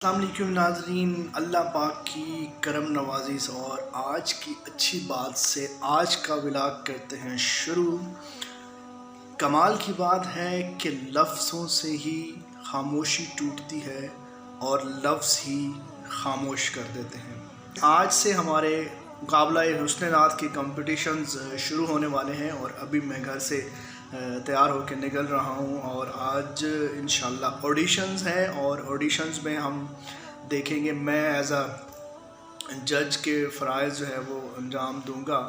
अस्सलाम वालेकुम नाज़रीन, अल्लाह पाक की करम नवाज़ी से और आज की अच्छी बात से आज का व्लॉग करते हैं शुरू। कमाल की बात है कि लफ्ज़ों से ही खामोशी टूटती है और लफ्ज़ ही खामोश कर देते हैं। आज से हमारे मुकाबला हुस्न नात के कंपटीशंस शुरू होने वाले हैं और अभी मैं घर से तैयार होकर निकल रहा हूं और आज इंशाल्लाह ऑडिशंस हैं और ऑडिशंस में हम देखेंगे मैं एज अ जज के फ़राइज़ जो है वो अंजाम दूंगा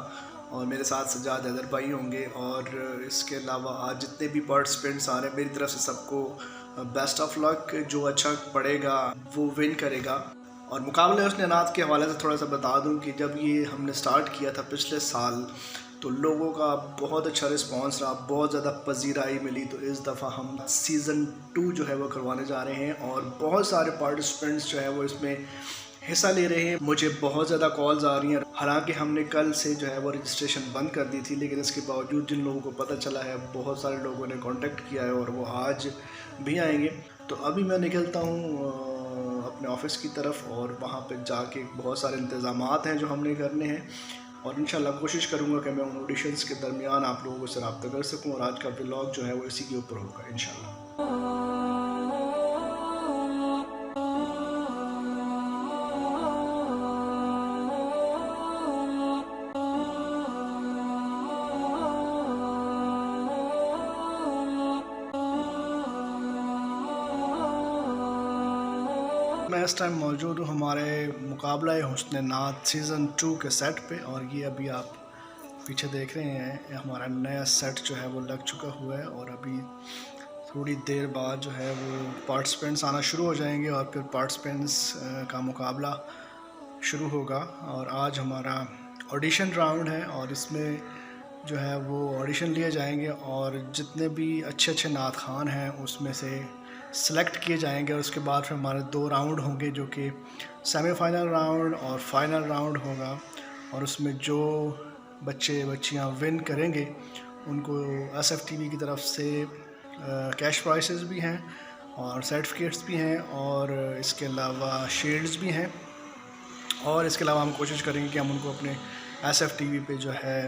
और मेरे साथ सजाद हैदर भाई होंगे। और इसके अलावा आज जितने भी पार्टिसिपेंट्स आ रहे हैं मेरी तरफ से सबको बेस्ट ऑफ लक। जो अच्छा पढ़ेगा वो विन करेगा। और मुकाबले हुस्न नात के हवाले से थोड़ा सा बता दूं कि जब ये हमने स्टार्ट किया था पिछले साल तो लोगों का बहुत अच्छा रिस्पांस रहा, बहुत ज़्यादा पजीराई मिली। तो इस दफ़ा हम सीज़न 2 जो है वो करवाने जा रहे हैं और बहुत सारे पार्टिसिपेंट्स जो है वो इसमें हिस्सा ले रहे हैं। मुझे बहुत ज़्यादा कॉल्स आ रही हैं, हालांकि हमने कल से जो है वो रजिस्ट्रेशन बंद कर दी थी, लेकिन इसके बावजूद जिन लोगों को पता चला है बहुत सारे लोगों ने कांटेक्ट किया है और वो आज भी आएंगे। तो अभी मैं निकलता हूँ अपने ऑफ़िस की तरफ और वहाँ पे जाके बहुत सारे इंतज़ामात हैं जो हमने करने हैं और इंशाल्लाह कोशिश करूँगा कि मैं उन ऑडिशंस के दरमियान आप लोगों से रब्ता कर सकूँ और आज का व्लॉग जो है वो इसी के ऊपर होगा इंशाल्लाह। मैं इस टाइम मौजूद हूँ हमारे मुकाबला हुस्न नात सीज़न 2 के सेट पे और ये अभी आप पीछे देख रहे हैं हमारा नया सेट जो है वो लग चुका हुआ है और अभी थोड़ी देर बाद जो है वो पार्टिसिपेंट्स आना शुरू हो जाएंगे और फिर पार्टिसिपेंट्स का मुकाबला शुरू होगा। और आज हमारा ऑडिशन राउंड है और इसमें जो है वो ऑडिशन लिए जाएंगे और जितने भी अच्छे अच्छे नात खान हैं उसमें से सेलेक्ट किए जाएंगे और उसके बाद फिर हमारे 2 राउंड होंगे जो कि सेमीफाइनल राउंड और फाइनल राउंड होगा। और उसमें जो बच्चे बच्चियां विन करेंगे उनको एसएफटीवी की तरफ से कैश प्राइसेस भी हैं और सर्टिफिकेट्स भी हैं और इसके अलावा शील्ड्स भी हैं। और इसके अलावा हम कोशिश करेंगे कि हम उनको अपने एसएफटीवी पे जो है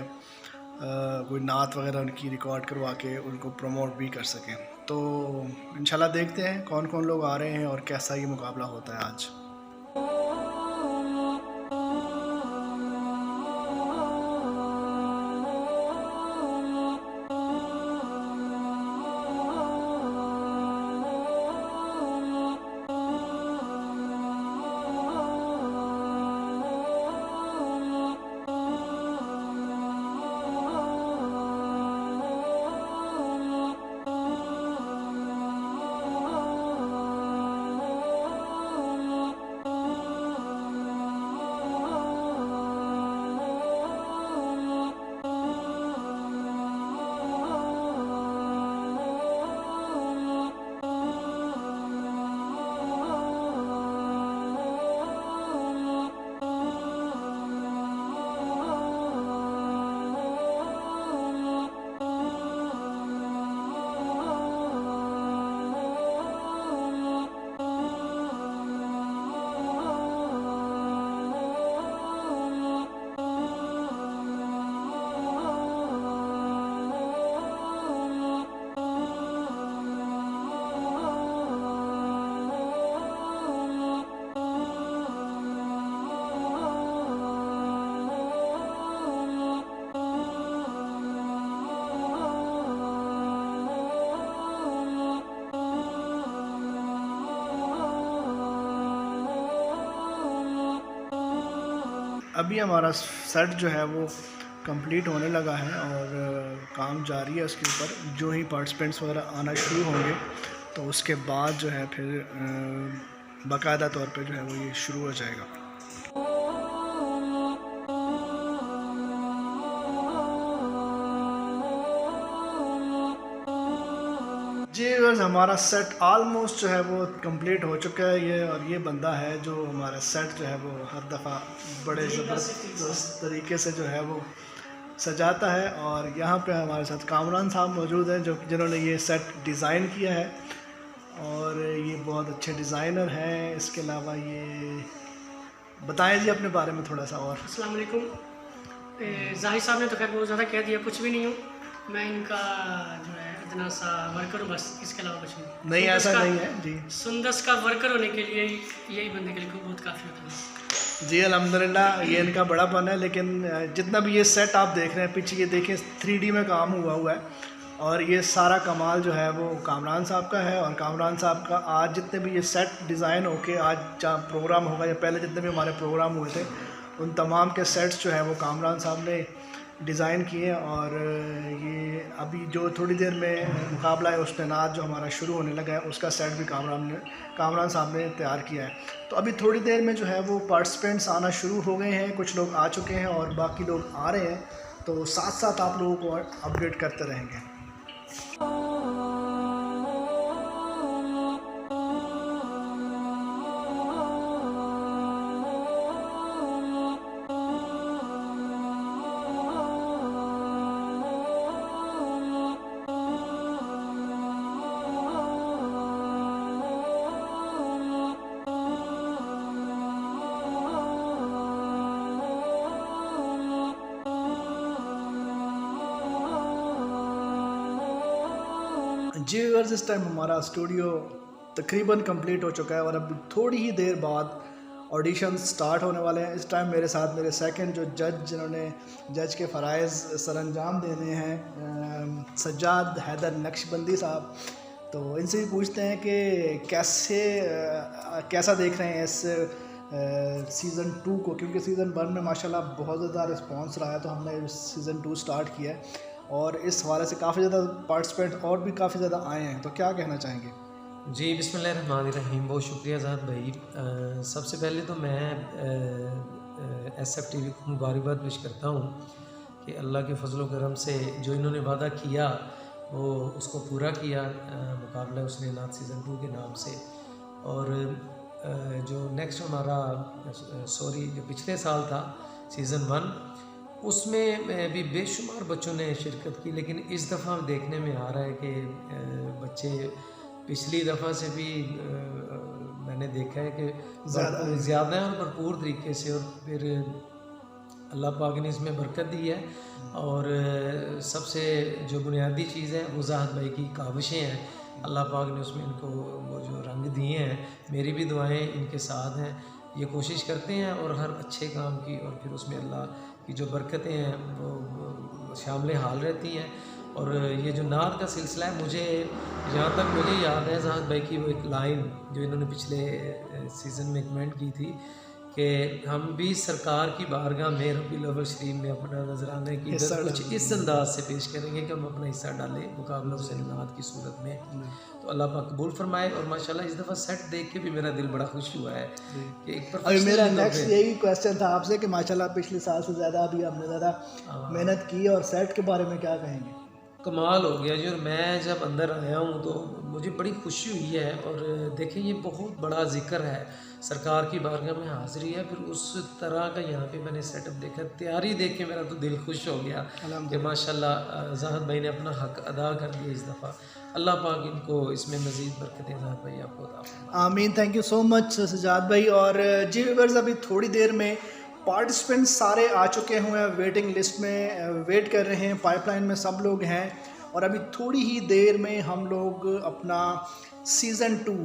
कोई नात वगैरह उनकी रिकॉर्ड करवा के उनको प्रमोट भी कर सकें। तो इंशाल्लाह देखते हैं कौन कौन लोग आ रहे हैं और कैसा ये मुकाबला होता है आज। अभी हमारा सेट जो है वो कंप्लीट होने लगा है और काम जारी है उसके ऊपर। जो ही पार्टिसिपेंट्स वगैरह आना शुरू होंगे तो उसके बाद जो है फिर बाकायदा तौर पे जो है वो ये शुरू हो जाएगा। जी बस हमारा सेट आलमोस्ट जो है वो कंप्लीट हो चुका है ये। और ये बंदा है जो हमारा सेट जो है वो हर दफ़ा बड़े ज़बरदस्त तरीके से जो है वो सजाता है। और यहाँ पे हमारे साथ कामरान साहब मौजूद हैं जो जिन्होंने ये सेट डिज़ाइन किया है। और ये बहुत अच्छे डिज़ाइनर हैं। इसके अलावा ये बताएं जी अपने बारे में थोड़ा सा और। अस्सलाम वालेकुम। जाहिद साहब ने तो खैर बहुत ज़्यादा कह दिया, कुछ भी नहीं हूँ मैं, इनका जो है इतना सा वर्कर हूँ बस, इसके अलावा कुछ नहीं, ऐसा नहीं है जी। सुंदस का वर्कर होने के लिए यही बंदे के लिए बहुत काफ़ी होता है जी अल्हम्दुलिल्लाह। ये इनका बड़ापन है, लेकिन जितना भी ये सेट आप देख रहे हैं पीछे, ये देखें 3D में काम हुआ है और ये सारा कमाल जो है वो कामरान साहब का है। और कामरान साहब का आज जितने भी ये सेट डिज़ाइन होके आज जहाँ प्रोग्राम होगा या पहले जितने भी हमारे प्रोग्राम हुए थे, उन तमाम के सेट्स जो है वो कामरान साहब ने डिज़ाइन किए। और ये अभी जो थोड़ी देर में मुकाबला है उसने नाच जो हमारा शुरू होने लगा है, उसका सेट भी कामरान साहब ने तैयार किया है। तो अभी थोड़ी देर में जो है वो पार्टिसिपेंट्स आना शुरू हो गए हैं, कुछ लोग आ चुके हैं और बाकी लोग आ रहे हैं, तो साथ साथ आप लोगों को अपडेट करते रहेंगे। जी व्यूअर्स, इस टाइम हमारा स्टूडियो तकरीबन कंप्लीट हो चुका है और अब थोड़ी ही देर बाद ऑडिशन स्टार्ट होने वाले हैं। इस टाइम मेरे साथ मेरे सेकंड जो जज, जिन्होंने जज के फ़राइज़ सरअंजाम देने हैं, सज्जाद हैदर नक्शबंदी साहब। तो इनसे भी पूछते हैं कि कैसा देख रहे हैं इस सीज़न 2 को, क्योंकि सीज़न 1 में माशाल्लाह बहुत ज़्यादा रिस्पांस रहा है, तो हमने सीज़न 2 स्टार्ट किया है और इस हवाले से काफ़ी ज़्यादा पार्टिसिपेंट और भी काफ़ी ज़्यादा आए हैं। तो क्या कहना चाहेंगे? जी बिस्मिल्लाहिर्रहमानिर्रहीम, बहुत शुक्रिया ज़ाहद भाई। सबसे पहले तो मैं SF TV को मुबारकबाद पेश करता हूँ कि अल्लाह के फजल करम से जो इन्होंने वादा किया वो उसको पूरा किया, मुकाबला उसने नाथ सीज़न 2 के नाम से। और जो नेक्स्ट हमारा जो पिछले साल था सीज़न 1, उसमें भी बेशुमार बच्चों ने शिरकत की, लेकिन इस दफ़ा देखने में आ रहा है कि बच्चे पिछली दफ़ा से भी मैंने देखा है कि ज़्यादा है और भरपूर तरीके से। और फिर अल्लाह पाक ने इसमें बरकत दी है। और सबसे जो बुनियादी चीज़ है वो ज़ाहद भाई की काविशें हैं, अल्लाह पाक ने उसमें इनको वो जो रंग दिए हैं। मेरी भी दुआएं इनके साथ हैं, ये कोशिश करते हैं और हर अच्छे काम की, और फिर उसमें अल्लाह की जो बरकतें हैं वो शामिल हाल रहती हैं। और ये जो नात का सिलसिला है, मुझे जहाँ तक मुझे याद है ज़ाहद भाई की वो एक लाइन जो इन्होंने पिछले सीज़न में कमेंट की थी कि हम भी सरकार की बारगाह में रबीउल अव्वल शरीफ में अपना नजराने की कुछ इस अंदाज से पेश करेंगे कि हम अपना हिस्सा डालें मुकाबला हुसैन नात की सूरत में। तो अल्लाह पाक कबूल फरमाए। और माशाल्लाह इस दफ़ा सेट देख के भी मेरा दिल बड़ा खुश हुआ है कि एक अभी मेरा नेक्स्ट यही क्वेश्चन था आपसे कि माशाल्लाह पिछले साल से ज़्यादा अभी आपने ज़्यादा मेहनत की, और सेट के बारे में क्या कहेंगे? कमाल हो गया जी। और मैं जब अंदर आया हूँ तो मुझे बड़ी खुशी हुई है। और देखें, ये बहुत बड़ा जिक्र है, सरकार की बारगाह में हाज़िरी है, फिर उस तरह का यहाँ पे मैंने सेटअप देखा, तैयारी देख के मेरा तो दिल खुश हो गया कि माशाल्लाह ज़ाहद भाई ने अपना हक अदा कर दिया इस दफ़ा। अल्लाह पाक इनको इसमें मज़ीद बरकतें ज़ाहद भाई आपको अता फरमाए। आमीन। Thank you so much Sajjad भाई। और जी व्यूअर्स, अभी थोड़ी देर में पार्टिसिपेंट्स सारे आ चुके हुए हैं, वेटिंग लिस्ट में वेट कर रहे हैं, पाइपलाइन में सब लोग हैं और अभी थोड़ी ही देर में हम लोग अपना सीज़न 2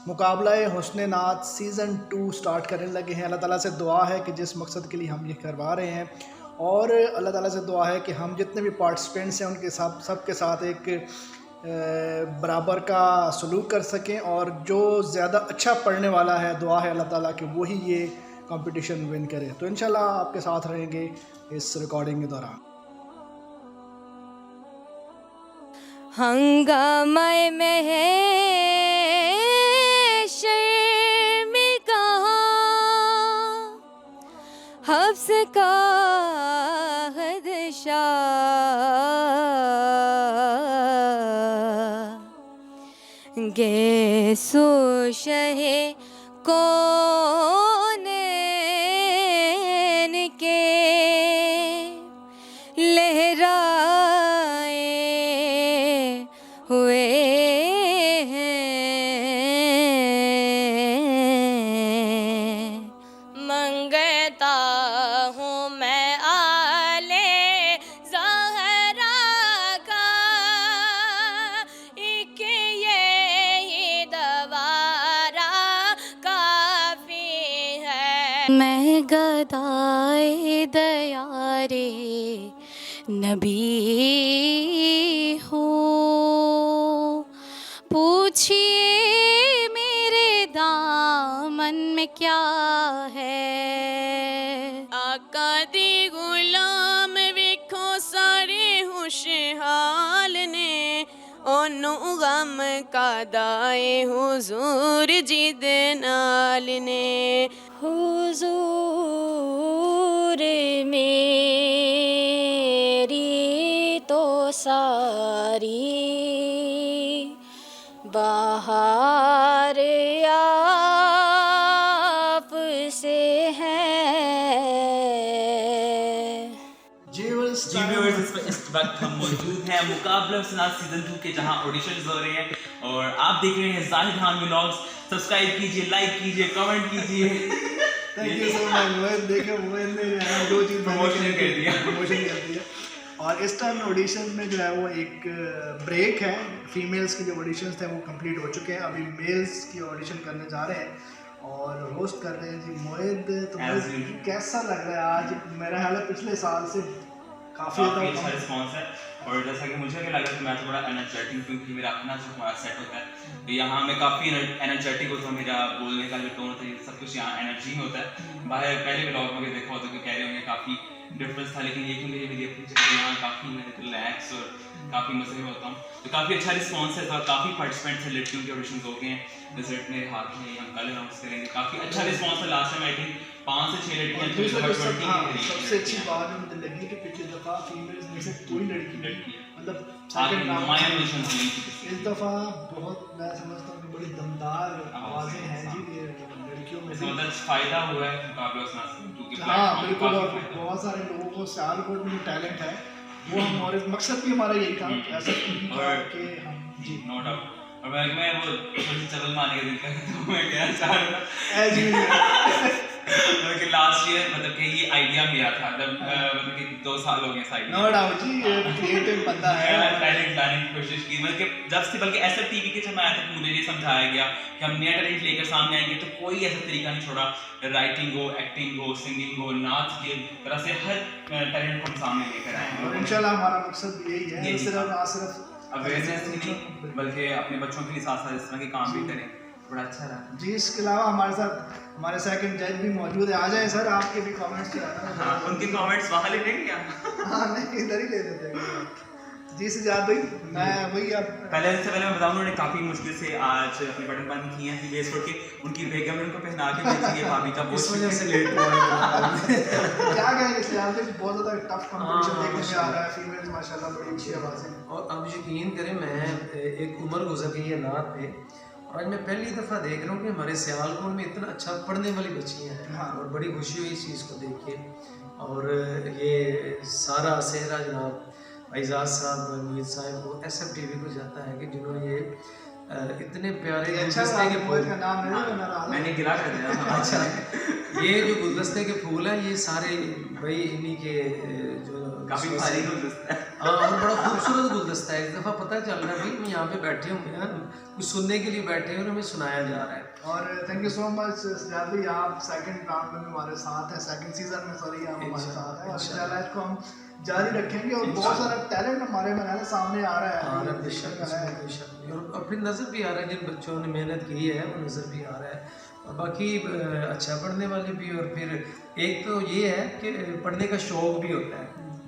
मुकाबला हुस्न नात सीज़न 2 स्टार्ट करने लगे हैं। अल्लाह ताला से दुआ है कि जिस मकसद के लिए हम ये करवा रहे हैं, और अल्लाह ताला से दुआ है कि हम जितने भी पार्टिसिपेंट्स हैं उनके साथ सबके साथ एक बराबर का सलूक कर सकें, और जो ज़्यादा अच्छा पढ़ने वाला है, दुआ है अल्लाह ताला कि वही ये कंपटीशन विन करे। तो इंशाल्लाह आपके साथ रहेंगे इस रिकॉर्डिंग के दौरान। हंगामे में है शर्म कहाँ, हफ्स का खदशा, गैसो शहे कौनैन के लहराए हुए हैं मैं गदाए दयारे नबी हूँ, पूछिए मेरे दामन में क्या है। आका दे गुलाम वेखो सारे खुशहाल ने, ओनू गम का दाए हुजूर जी दे नाल ने। हुजूर मेरी तो सारी बहार आप से है। व्यूअर्स जी व्यूअर्स, इस वक्त हम मौजूद हैं मुकाबला सुना सीजन 2 के, जहां ऑडिशंस हो रहे हैं और आप देख रहे हैं जाहिद खान व्लॉग्स। सब्सक्राइब कीजिए, लाइक कीजिए, कमेंट कीजिए। थैंक यू सो मच मोहित। देखो मोहित ने जो चीज़ प्रमोशन कर दिया। और इस टाइम ऑडिशन में जो है वो एक ब्रेक है। फीमेल्स के जो ऑडिशंस थे वो कंप्लीट हो चुके हैं, अभी मेल्स की ऑडिशन करने जा रहे हैं और होस्ट कर रहे हैं जी मोहित। तो कैसा लग रहा है आज? मेरा ख्याल है पिछले साल से काफ़ी अच्छा रिस्पॉन्स है और जैसा कि मुझे भी लगा कि मैं तो बड़ा एनर्जेटिक, क्योंकि मेरा अपना जो हमारा सेट होता है तो यहाँ मैं काफ़ी एनर्जेटिक होता हूँ। मेरा बोलने का जो टोन होता है सब कुछ यहाँ एनर्जी में होता है। बाहर पहले व्लॉग में देखा होता कि कह रहे होंगे काफ़ी डिफरेंस था, लेकिन ये कि मेरी अपनी जगह यहाँ काफ़ी मैं रिलैक्स और काफ़ी मजे में होता हूँ। तो काफ़ी अच्छा रिस्पॉन्स है। तो काफ़ी पार्टिसिपेंट्स हैं, लड़कियों के ऑडिशन हो गए हैं, रिजल्ट मेरे हाथ में हम कल अनाउंस करेंगे। काफ़ी अच्छा रिस्पॉन्स है। लास्ट टाइम आई थिंक 5 से 6 लड़कियाँ। सबसे अच्छी बात मुझे लगी कि पिछली दफ़ा फीमेल्स में से कोई लड़की मतलब इस दफ़ा बहुत मैं समझता हूँ कि बड़ी दमदार आवाज़ें हैं जी लड़कियों में से। मतलब फ़ायदा हुआ है मुकाबला सुना क्योंकि हाँ बिल्कुल, बहुत सारे लोगों को सियालकोट में टैलेंट है वो हम, और मकसद भी हमारा यही था ऐसा कि हम जी नो डाउट। और मैं वो थोड़ी चल मारने के दिन का तो मैं क्या चाह रहा था कि लास्ट ईयर मतलब कि ये आइडिया मेरा था जब मतलब कि 2 साल हो गए साइड। नो डाउट जी, क्रिएटिव बंदा है। टैलेंट लाने की कोशिश की, मतलब जब से बल्कि ऐसा टीवी के जब आया था मुझे ये समझाया गया कि हम नया टैलेंट लेकर सामने आएंगे तो कोई ऐसा तरीका नहीं छोड़ा, राइटिंग हो, एक्टिंग हो, सिंगिंग हो, नाच के तरह से हर टैलेंट को हम सामने लेकर आएंगे। और इंशाल्लाह हमारा मकसद यही है, सिर्फ अवेयरनेस ही नहीं बल्कि अपने बच्चों के लिए साथ साथ इस तरह के काम भी करें। बड़ा अच्छा रहा जी। इसके अलावा हमारे साथ हमारे सेकंड जज भी मौजूद है। आ जाए सर, आपके भी कमेंट्स जो है ना। हाँ, उनके कमेंट्स वहाँ ले लेंगे क्या? हाँ नहीं, इधर ही ले देते हैं जी। सजाद भाई मैं वही आप पहले मैं बताऊँ, उन्होंने काफ़ी मुश्किल से आज अपने बटन बंद किए हैं बेस छोड़ के, उनकी बेगम ने उनको पहना के भेजी है भाभी का, बहुत वजह से लेट हुआ है। क्या कहेंगे सजाद भाई, बहुत ज़्यादा टफ कंपटीशन देखने में आ रहा है। फीमेल्स माशाल्लाह बड़ी अच्छी आवाज़ है। और अब यकीन करें मैं एक उम्र गुजर गई है नात पे, और आज मैं पहली दफ़ा देख रहा हूँ कि हमारे सियालकोट में इतना अच्छा पढ़ने वाली बच्चियाँ हैं। हाँ। और बड़ी खुशी हुई इस चीज़ को देख के। और ये सारा सेहरा जनाब एजाज साहब, मीर साहब को SFTV को जाता है कि जिन्होंने ये इतने प्यारे गुलदस्ते के फूल का नाम है मैंने गिरा कर दिया। अच्छा, ये जो गुलदस्ते के फूल हैं ये सारे भाई इन्हीं के जो काफ़ी भारी गुलदस्ता है। हाँ, और बड़ा खूबसूरत गुलदस्ता है। इस दफ़ा पता चल रहा है भाई हम यहाँ पे बैठे हुए हैं, कुछ सुनने के लिए बैठे हैं और हमें सुनाया जा रहा है। और thank you so much Sajjad भाई, आप सेकंड राउंड में हमारे साथ हैं, सेकंड सीजन में सॉरी आप हमारे साथ हैं। और इंशाल्लाह इसको हम जारी रखेंगे और बहुत सारा टैलेंट हमारे में सामने आ रहा है। और अपनी नज़र भी आ रहा है, जिन बच्चों ने मेहनत की है वो नज़र भी आ रहा है। और बाकी अच्छा पढ़ने वाले भी। और फिर एक तो ये है कि पढ़ने का शौक़ भी होता है,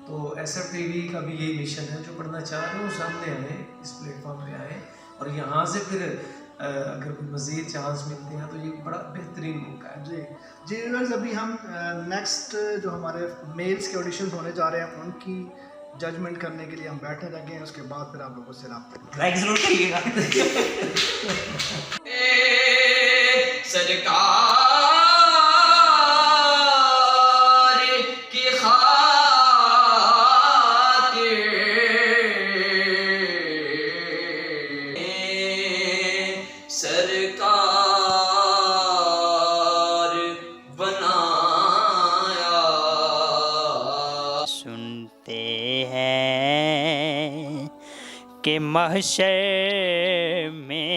तो SFTV का भी यही मिशन है, जो पढ़ना चाह रहे हो सामने आए, इस प्लेटफॉर्म पे आए, और यहाँ से फिर अगर कोई मज़ीद चांस मिलते हैं तो ये बड़ा बेहतरीन मौका है। जी जी व्यूअर्स, अभी हम नेक्स्ट जो हमारे मेल्स के ऑडिशन होने जा रहे हैं उनकी जजमेंट करने के लिए हम बैठने लगे हैं। उसके बाद फिर आप लोगों से रब्ता लाइक जरूर करिएगा। सरकार की सरकार बनाया। सुनते हैं कि महशर में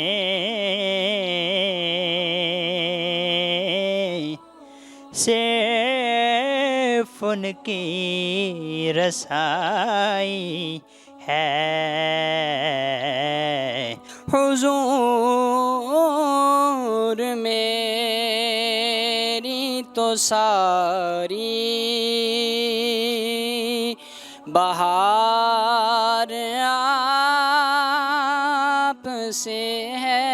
सिर्फ उनकी रसाई है। हुजूर मेरी तो सारी बहार आप से है।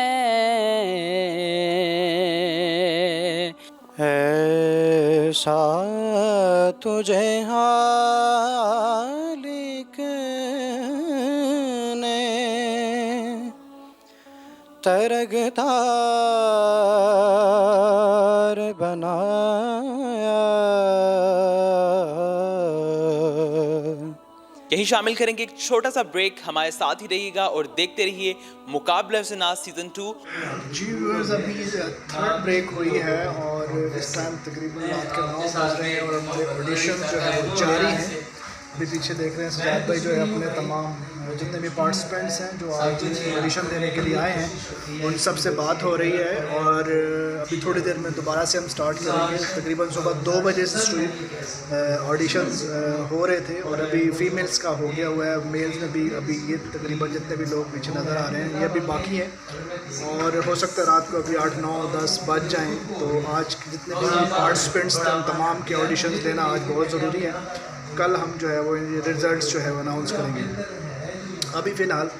ऐसा तुझे हालिक ने तरगदार बनाया। यही शामिल करेंगे एक छोटा सा ब्रेक। हमारे साथ ही रहिएगा और देखते रहिए मुकाबला से नाज सीज़न 2। जी व्यूअर्स, अभी थर्ड ब्रेक हुई है और इस टाइम तकरीबन रात के 9 बज रहे हैं और हमारे ऑडिशन जो है वो जारी हैं। अभी पीछे देख रहे हैं सजाद भाई जो है अपने तमाम जितने भी पार्टिसिपेंट्स हैं जो आज ऑडिशन देने के लिए आए हैं उन सब से बात हो रही है और अभी थोड़ी देर में दोबारा से हम स्टार्ट करेंगे। तकरीबन सुबह 2 बजे से ऑडिशंस हो रहे थे और अभी फीमेल्स का हो गया हुआ है, मेल्स में भी अभी ये तकरीबन जितने भी लोग पीछे नज़र आ रहे हैं ये अभी बाकी है और हो सकता है रात को अभी 8, 9, 10 बज जाएँ। तो आज जितने भी पार्टिसिपेंट्स थे उन तमाम के ऑडिशंस लेना आज बहुत ज़रूरी है। कल हम जो है वो रिज़ल्ट्स जो है वो अनाउंस करेंगे। अभी फ़िलहाल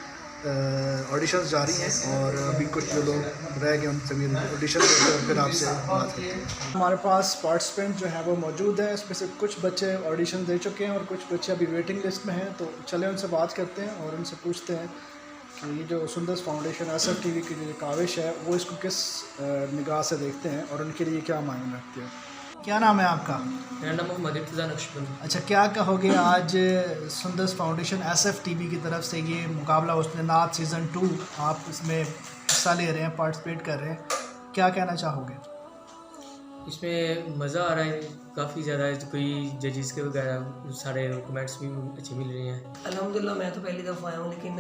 ऑडिशंस जारी हैं और अभी कुछ जो लोग रह गए उन सभी ऑडिशन फिर आपसे बात करते हैं। हमारे पास पार्टिसिपेंट जो है वो मौजूद है, इसमें से कुछ बच्चे ऑडिशन दे चुके हैं और कुछ बच्चे अभी वेटिंग लिस्ट में हैं। तो चले उनसे बात करते हैं और उनसे पूछते हैं कि ये जो सुंदस फाउंडेशन SF TV की जो काविश है वो इसको किस निगाह से देखते हैं और उनके लिए क्या मायने रखते हैं। क्या नाम है आपका? मेरा नाम मोहम्मद इर्तज़ा नक्शबंदी। अच्छा, क्या कहोगे आज सुंदस फाउंडेशन SF TV की तरफ से ये मुकाबला उसने नात सीज़न 2 आप इसमें हिस्सा ले रहे हैं, पार्टिसिपेट कर रहे हैं, क्या कहना चाहोगे? इसमें मज़ा आ रहा है काफ़ी ज़्यादा। कोई जजेस के वगैरह सारे कमेंट्स भी अच्छे मिल रहे हैं। अल्हम्दुलिल्लाह मैं तो पहली दफ़ा आया हूँ, लेकिन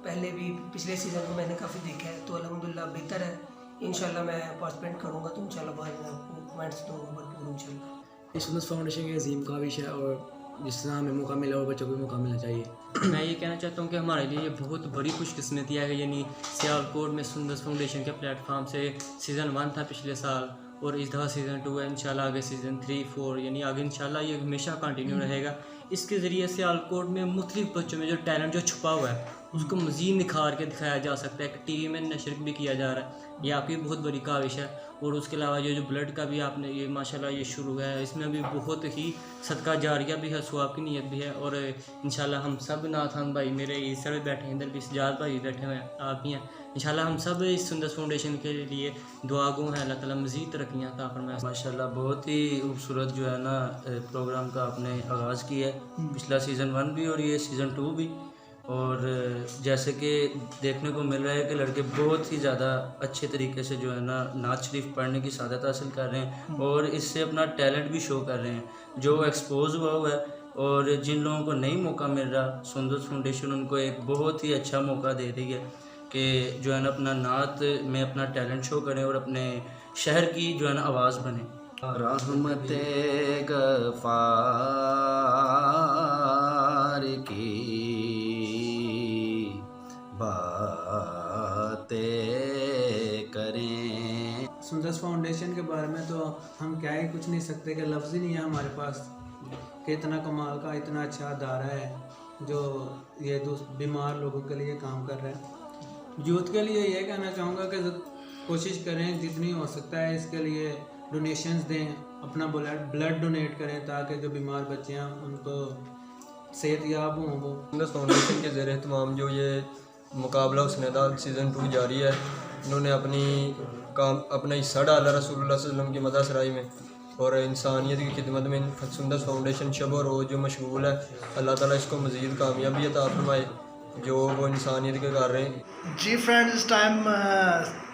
पहले भी पिछले सीज़न को मैंने काफ़ी देखा है तो अल्हम्दुलिल्लाह बेहतर है। इंशाल्लाह मैं पार्टिसिपेट करूँगा तो इंशाल्लाह बाद में आपको कमेंट्स दूँगा भरपूर इंशाल्लाह। इस सुंदस फाउंडेशन की अजीम काविश है और जिस तरह हमें मौका मिला वो बच्चों को भी मौका मिलना चाहिए। मैं ये कहना चाहता हूँ कि हमारे लिए ये बहुत बड़ी खुशकिस्मती है, यानी सियालकोट में सुंदस फाउंडेशन के प्लेटफार्म से सीज़न 1 था पिछले साल और इस दफ़ा सीज़न 2 है। इंशाल्लाह आगे सीज़न 3, 4 यानी आगे इंशाल्लाह ये हमेशा कंटिन्यू रहेगा। इसके ज़रिए सियालकोट में मुख्तलिफ बच्चों में जो टैलेंट जो छुपा हुआ है उसको मज़ीद निखार के दिखाया जा सकता है। TV में नशर भी किया जा रहा है, ये आपकी बहुत बड़ी काविश है। और उसके अलावा ये जो ब्लड का भी आपने ये माशाल्लाह ये शुरू है, इसमें भी बहुत ही सदका जारिया भी है, सवाब की नीयत भी है। और इंशाल्लाह हम सब नाथान भाई मेरे इस तरह बैठे हैं, इधर भी सजाद भाई बैठे हुए हैं, आप भी हैं। इंशाल्लाह हम सब इस सुंदस फाउंडेशन के लिए दुआगो हैं, अल्लाह ताला मज़ीद तरक्कियाँ अता फरमाए। माशाल्लाह बहुत ही खूबसूरत जो है ना प्रोग्राम का आपने आगाज़ किया है। पिछला सीज़न 1 भी और ये सीज़न 2 भी। और जैसे कि देखने को मिल रहा है कि लड़के बहुत ही ज़्यादा अच्छे तरीके से जो है ना नात शरीफ पढ़ने की सादत हासिल कर रहे हैं और इससे अपना टैलेंट भी शो कर रहे हैं जो एक्सपोज हुआ है। और जिन लोगों को नहीं मौका मिल रहा, सुंदस फाउंडेशन उनको एक बहुत ही अच्छा मौका दे रही है कि जो है ना अपना नात में अपना टैलेंट शो करें और अपने शहर की जो है ना आवाज़ बने। रहमते गफ़ार की बातें करें। सुंदस फाउंडेशन के बारे में तो हम क्या ही कुछ नहीं सकते कि लफ्ज़ ही नहीं है हमारे पास कि इतना कमाल का इतना अच्छा अदारा है जो ये बीमार लोगों के लिए काम कर रहा है। यूथ के लिए ये कहना चाहूँगा कि कोशिश करें जितनी हो सकता है इसके लिए डोनेशंस दें, अपना ब्लड डोनेट करें ताकि जो बीमार बच्चे हैं उनको सेहतयाब हों। वो सुंदस फाउंडेशन के ज़रिए तमाम जो ये मुकाबला उसनेदा सीज़न 2 जारी है, इन्होंने अपना हिस्सा डाला रसूलुल्लाह सल्लल्लाहु अलैहि वसल्लम की मदद सराई में और इंसानियत की खिदमत में सुंदस फाउंडेशन शब और रोज़ जो मशगूल है। अल्लाह ताला इसको मज़ीद कामयाबी अता फरमाए जो वो इंसानियत के कर रहे हैं। जी फ्रेंड्स, इस टाइम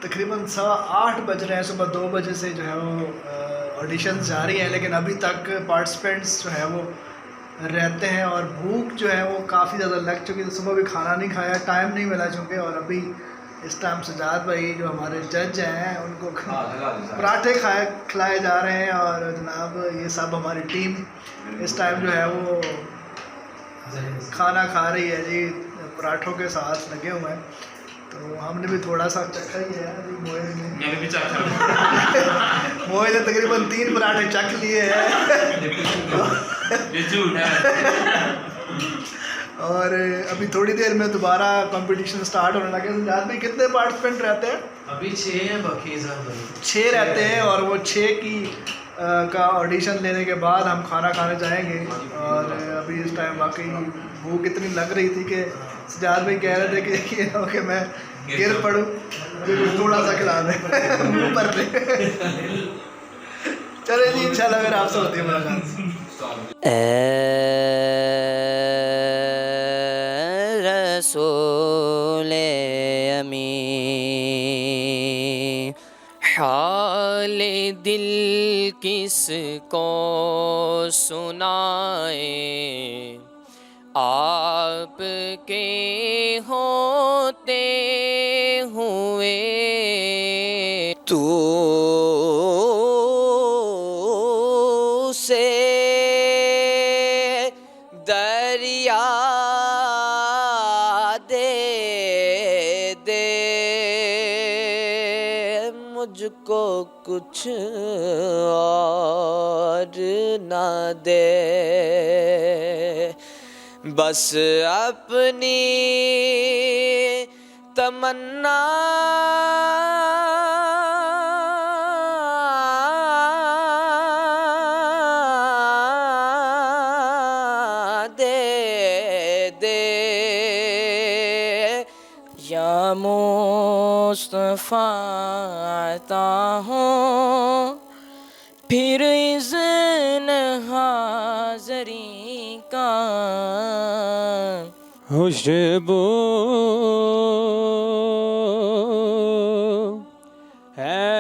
तकरीबन 8:15 बज रहे हैं। सुबह 2 बजे से जो है वो ऑडिशन जारी है, लेकिन अभी तक पार्टिसिपेंट्स जो है वो रहते हैं और भूख जो है वो काफ़ी ज़्यादा लग चुकी है। सुबह भी खाना नहीं खाया, टाइम नहीं मिला चूँकि, और अभी इस टाइम सजाद भाई जो हमारे जज हैं उनको पराठे खिलाए जा रहे हैं, और जनाब ये सब हमारी टीम इस टाइम जो है वो खाना खा रही है जी, पराठों के साथ लगे हुए हैं। तो हमने भी थोड़ा सा चखा ही है अभी, मोहित ने तकरीबन 3 पराठे चख लिए हैं और अभी थोड़ी देर में दोबारा कंपटीशन स्टार्ट होने लगे। सजाद भाई कितने पार्टिसिपेंट रहते हैं? अभी 6 हैं, बाकी सब 6 रहते हैं, और वो 6 की का ऑडिशन लेने के बाद हम खाना खाने जाएंगे। और अभी इस टाइम वाकई भूख इतनी लग रही थी कि सजाद भाई कह रहे थे कि मैं गिर पड़ूं, थोड़ा सा खिला दें मुँह पर ले। चले जी, इंशाल्लाह फिर आपसे होती है मुलाकात। रसूले अमी हाल दिल किसको सुनाए, आपके होते हुए तू से दरिया दे मुझको कुछ और ना दे, बस अपनी तमन्ना दे या मुस्तफ़ा आता हूँ फिर इज़्न हाज़री का, खुशबू है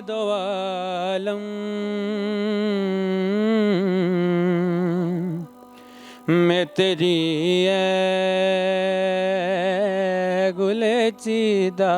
दो आलम में तेरी गुले चीदा